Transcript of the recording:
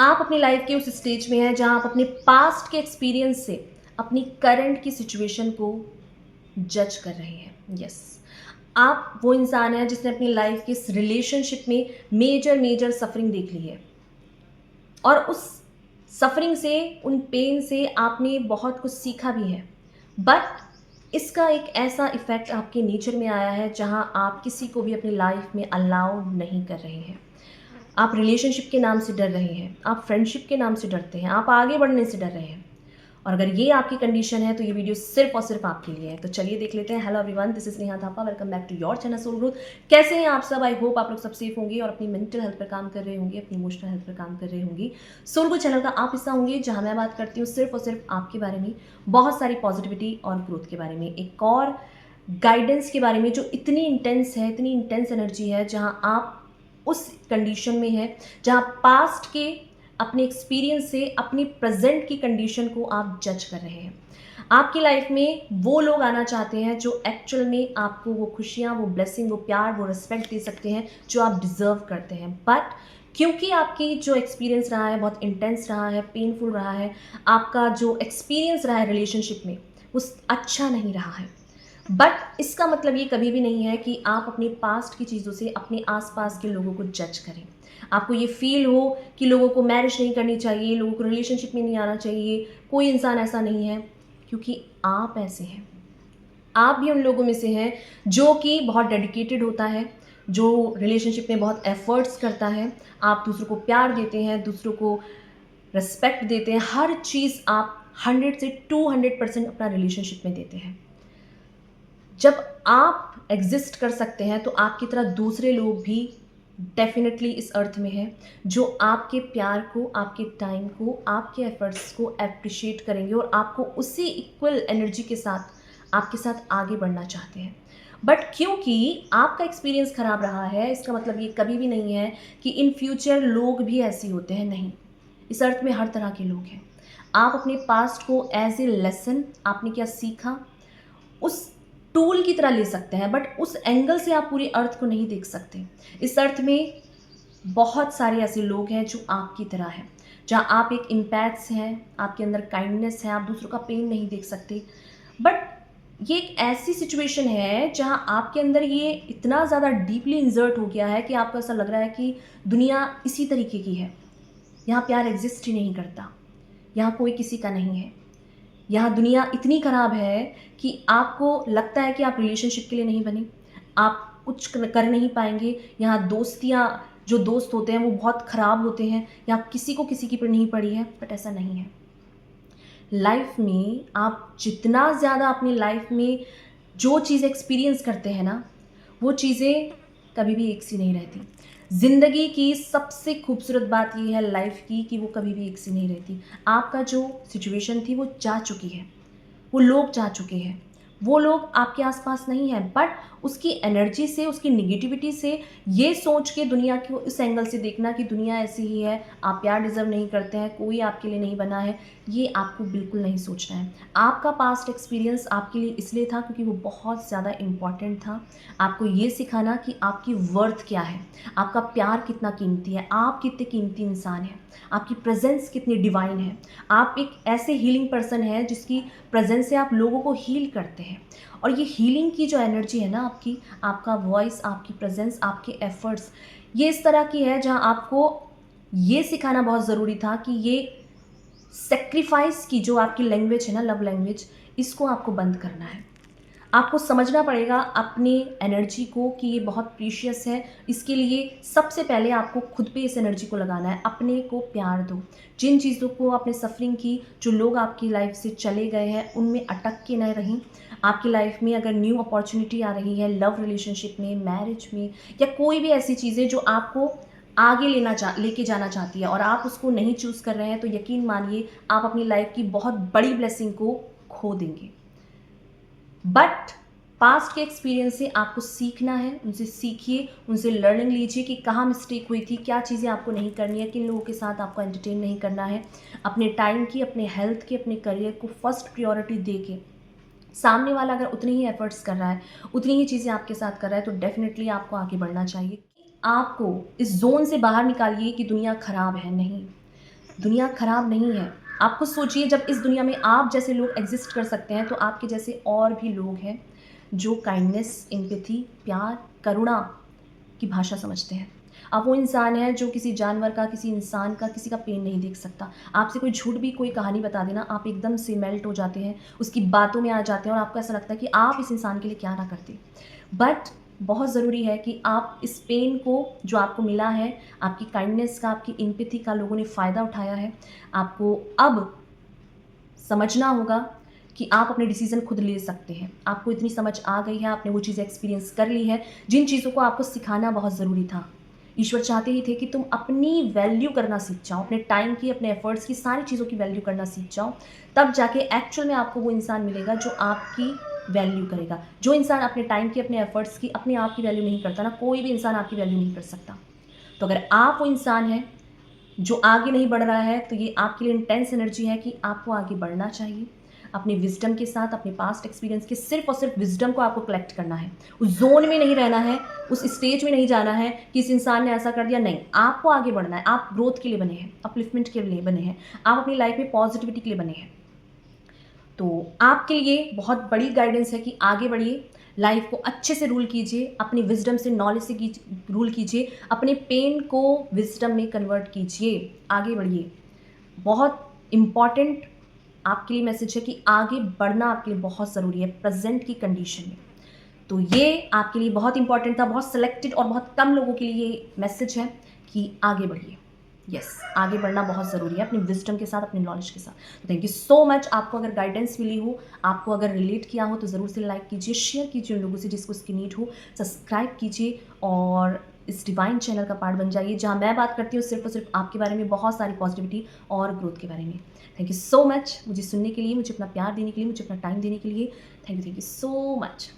आप अपनी लाइफ के उस स्टेज में हैं जहाँ आप अपने पास्ट के एक्सपीरियंस से अपनी करंट की सिचुएशन को जज कर रहे हैं। यस, आप वो इंसान हैं जिसने अपनी लाइफ के इस रिलेशनशिप में मेजर मेजर सफरिंग देख ली है और उस सफरिंग से, उन पेन से आपने बहुत कुछ सीखा भी है। बट इसका एक ऐसा इफ़ेक्ट आपके नेचर में आया है जहाँ आप किसी को भी अपनी लाइफ में अलाउ नहीं कर रहे हैं। आप रिलेशनशिप के नाम से डर रहे हैं, आप फ्रेंडशिप के नाम से डरते हैं, आप आगे बढ़ने से डर रहे हैं। और अगर ये आपकी कंडीशन है तो ये वीडियो सिर्फ और सिर्फ आपके लिए है। तो चलिए देख लेते हैं। Hello everyone, this is Neha Thapa, welcome back to your channel soul growth. कैसे हैं आप सब? आई होप आप लोग सब सेफ होंगे और अपनी मेंटल हेल्थ पर काम कर रहे होंगे, अपनी इमोशनल हेल्थ पर काम कर रहे होंगे। सोल ग्रोथ चैनल का आप हिस्सा होंगे जहां मैं बात करती हूँ सिर्फ और सिर्फ आपके बारे में, बहुत सारी पॉजिटिविटी और ग्रोथ के बारे में, एक और गाइडेंस के बारे में जो इतनी इंटेंस है, इतनी इंटेंस एनर्जी है, जहाँ आप उस कंडीशन में है जहाँ पास्ट के अपने एक्सपीरियंस से अपनी प्रेजेंट की कंडीशन को आप जज कर रहे हैं। आपकी लाइफ में वो लोग आना चाहते हैं जो एक्चुअल में आपको वो खुशियाँ, वो ब्लेसिंग, वो प्यार, वो रिस्पेक्ट दे सकते हैं जो आप डिज़र्व करते हैं। बट क्योंकि आपकी जो एक्सपीरियंस रहा है बहुत इंटेंस रहा है, पेनफुल रहा है, आपका जो एक्सपीरियंस रहा है रिलेशनशिप में वो अच्छा नहीं रहा है। बट इसका मतलब ये कभी भी नहीं है कि आप अपने पास्ट की चीज़ों से अपने आसपास के लोगों को जज करें। आपको ये फील हो कि लोगों को मैरिज नहीं करनी चाहिए, लोगों को रिलेशनशिप में नहीं आना चाहिए, कोई इंसान ऐसा नहीं है, क्योंकि आप ऐसे हैं। आप भी उन लोगों में से हैं जो कि बहुत डेडिकेटेड होता है, जो रिलेशनशिप में बहुत एफर्ट्स करता है। आप दूसरों को प्यार देते हैं, दूसरों को रिस्पेक्ट देते हैं, हर चीज़ आप 100 से 200% अपना रिलेशनशिप में देते हैं। जब आप एग्जिस्ट कर सकते हैं तो आपकी तरह दूसरे लोग भी डेफिनेटली इस अर्थ में हैं जो आपके प्यार को, आपके टाइम को, आपके एफर्ट्स को अप्रिशिएट करेंगे और आपको उसी इक्वल एनर्जी के साथ आपके साथ आगे बढ़ना चाहते हैं। बट क्योंकि आपका एक्सपीरियंस खराब रहा है, इसका मतलब ये कभी भी नहीं है कि इन फ्यूचर लोग भी ऐसे होते हैं। नहीं, इस अर्थ में हर तरह के लोग हैं। आप अपने पास्ट को एज ए लेसन, आपने क्या सीखा, उस टूल की तरह ले सकते हैं, बट उस एंगल से आप पूरी अर्थ को नहीं देख सकते। इस अर्थ में बहुत सारे ऐसे लोग हैं जो आपकी तरह हैं, जहाँ आप एक इम्पैथ्स हैं, आपके अंदर काइंडनेस है, आप दूसरों का पेन नहीं देख सकते। बट ये एक ऐसी सिचुएशन है जहाँ आपके अंदर ये इतना ज़्यादा डीपली इंजर्ट हो गया है कि आपको ऐसा लग रहा है कि दुनिया इसी तरीके की है, यहाँ प्यार एग्जिस्ट ही नहीं करता, यहाँ कोई किसी का नहीं है, यहाँ दुनिया इतनी ख़राब है कि आपको लगता है कि आप रिलेशनशिप के लिए नहीं बने, आप कुछ कर नहीं पाएंगे। यहाँ दोस्तियाँ, जो दोस्त होते हैं वो बहुत ख़राब होते हैं, यहाँ किसी को किसी की पर नहीं पड़ी है। बट ऐसा नहीं है। लाइफ में आप जितना ज़्यादा अपनी लाइफ में जो चीज़ एक्सपीरियंस करते हैं ना, वो चीज़ें कभी भी एक सी नहीं रहती। ज़िंदगी की सबसे खूबसूरत बात ये है लाइफ की कि वो कभी भी एक सी नहीं रहती। आपका जो सिचुएशन थी वो जा चुकी है, वो लोग जा चुके हैं, वो लोग आपके आसपास नहीं हैं। बट उसकी एनर्जी से, उसकी निगेटिविटी से ये सोच के दुनिया को इस एंगल से देखना कि दुनिया ऐसी ही है, आप प्यार डिज़र्व नहीं करते हैं, कोई आपके लिए नहीं बना है, ये आपको बिल्कुल नहीं सोचना है। आपका पास्ट एक्सपीरियंस आपके लिए इसलिए था क्योंकि वो बहुत ज़्यादा इम्पॉर्टेंट था। आपको ये सिखाना कि आपकी वर्थ क्या है, आपका प्यार कितना कीमती है, आप कितने कीमती इंसान हैं, आपकी प्रेजेंस कितनी डिवाइन है। आप एक ऐसे हीलिंग पर्सन हैं जिसकी प्रेजेंस से आप लोगों को हील करते हैं। और ये हीलिंग की जो एनर्जी है ना आपकी, आपका वॉइस, आपकी प्रेजेंस, आपके एफर्ट्स, ये इस तरह की है जहाँ आपको ये सिखाना बहुत ज़रूरी था कि ये सेक्रीफाइस की जो आपकी लैंग्वेज है ना, लव लैंग्वेज, इसको आपको बंद करना है। आपको समझना पड़ेगा अपनी एनर्जी को कि ये बहुत प्रीशियस है। इसके लिए सबसे पहले आपको खुद पे इस एनर्जी को लगाना है। अपने को प्यार दो। जिन चीज़ों को आपने सफरिंग की, जो लोग आपकी लाइफ से चले गए हैं, उनमें अटक के न रहें। आपकी लाइफ में अगर न्यू अपॉर्चुनिटी आ रही है, लव रिलेशनशिप में, मैरिज में, या कोई भी ऐसी चीज़ें जो आपको आगे लेके जाना चाहती है और आप उसको नहीं चूज़ कर रहे हैं, तो यकीन मानिए आप अपनी लाइफ की बहुत बड़ी ब्लेसिंग को खो देंगे। बट पास्ट के एक्सपीरियंस से आपको सीखना है, उनसे सीखिए, उनसे लर्निंग लीजिए कि कहाँ मिस्टेक हुई थी, क्या चीज़ें आपको नहीं करनी है, किन लोगों के साथ आपको एंटरटेन नहीं करना है। अपने टाइम की, अपने हेल्थ की, अपने करियर को फर्स्ट प्रायोरिटी दे के, सामने वाला अगर उतनी ही एफर्ट्स कर रहा है, उतनी ही चीज़ें आपके साथ कर रहा है, तो डेफिनेटली आपको आगे बढ़ना चाहिए। आपको इस जोन से बाहर निकालिए कि दुनिया ख़राब है। नहीं, दुनिया खराब नहीं है। आप खुद सोचिए, जब इस दुनिया में आप जैसे लोग एग्ज़िस्ट कर सकते हैं, तो आपके जैसे और भी लोग हैं जो काइंडनेस, एम्पैथी, प्यार, करुणा की भाषा समझते हैं। आप वो इंसान हैं जो किसी जानवर का, किसी इंसान का, किसी का पेन नहीं देख सकता। आपसे कोई झूठ भी कोई कहानी बता देना, आप एकदम से मेल्ट हो जाते हैं, उसकी बातों में आ जाते हैं और आपको ऐसा लगता है कि आप इस इंसान के लिए क्या ना करते। बट बहुत ज़रूरी है कि आप इस पेन को जो आपको मिला है, आपकी काइंडनेस का, आपकी एम्पैथी का लोगों ने फ़ायदा उठाया है, आपको अब समझना होगा कि आप अपने डिसीज़न खुद ले सकते हैं। आपको इतनी समझ आ गई है, आपने वो चीज़ें एक्सपीरियंस कर ली है, जिन चीज़ों को आपको सिखाना बहुत ज़रूरी था। ईश्वर चाहते ही थे कि तुम अपनी वैल्यू करना सीख जाओ, अपने टाइम की, अपने एफ़र्ट्स की, सारी चीज़ों की वैल्यू करना सीख जाओ। तब जाके एक्चुअल में आपको वो इंसान मिलेगा जो आपकी वैल्यू करेगा। जो इंसान अपने टाइम की, अपने एफ़र्ट्स की, अपने आप की वैल्यू नहीं करता ना, कोई भी इंसान आपकी वैल्यू नहीं कर सकता। तो अगर आप वो इंसान हैं जो आगे नहीं बढ़ रहा है, तो ये आपके लिए इंटेंस एनर्जी है कि आपको आगे बढ़ना चाहिए। अपनी विज़डम के साथ, अपने पास्ट एक्सपीरियंस के सिर्फ़ और सिर्फ़ विज़डम को आपको कलेक्ट करना है। उस ज़ोन में नहीं रहना है, उस स्टेज में नहीं जाना है कि इस इंसान ने ऐसा कर दिया, नहीं। आपको आगे बढ़ना है, आप ग्रोथ के लिए बने हैं, अपलिफ्टमेंट के लिए बने हैं, आप अपनी लाइफ़ में पॉज़िटिविटी के लिए बने हैं। तो आपके लिए बहुत बड़ी गाइडेंस है कि आगे बढ़िए, लाइफ को अच्छे से रूल कीजिए, अपनी विज़डम से, नॉलेज से रूल कीजिए, अपने पेन को विज़डम में कन्वर्ट कीजिए, आगे बढ़िए। बहुत इम्पॉर्टेंट आपके लिए मैसेज है कि आगे बढ़ना आपके लिए बहुत ज़रूरी है प्रेज़ेंट की कंडीशन में। तो ये आपके लिए बहुत इम्पॉर्टेंट था, बहुत सेलेक्टेड और बहुत कम लोगों के लिए ये मैसेज है कि आगे बढ़िए। यस, आगे बढ़ना बहुत ज़रूरी है अपनी विज़डम के साथ, अपनी नॉलेज के साथ। Thank you so much. आपको अगर गाइडेंस मिली हो, आपको अगर रिलेट किया हो, तो ज़रूर से लाइक कीजिए, शेयर कीजिए उन लोगों से जिसको इसकी नीड हो, सब्सक्राइब कीजिए और इस डिवाइन चैनल का पार्ट बन जाइए, जहाँ मैं बात करती हूँ सिर्फ़ और सिर्फ आपके बारे में, बहुत सारी पॉजिटिविटी और ग्रोथ के बारे में। थैंक यू सो मच मुझे सुनने के लिए, मुझे अपना प्यार देने के लिए, मुझे अपना टाइम देने के लिए। Thank you so much.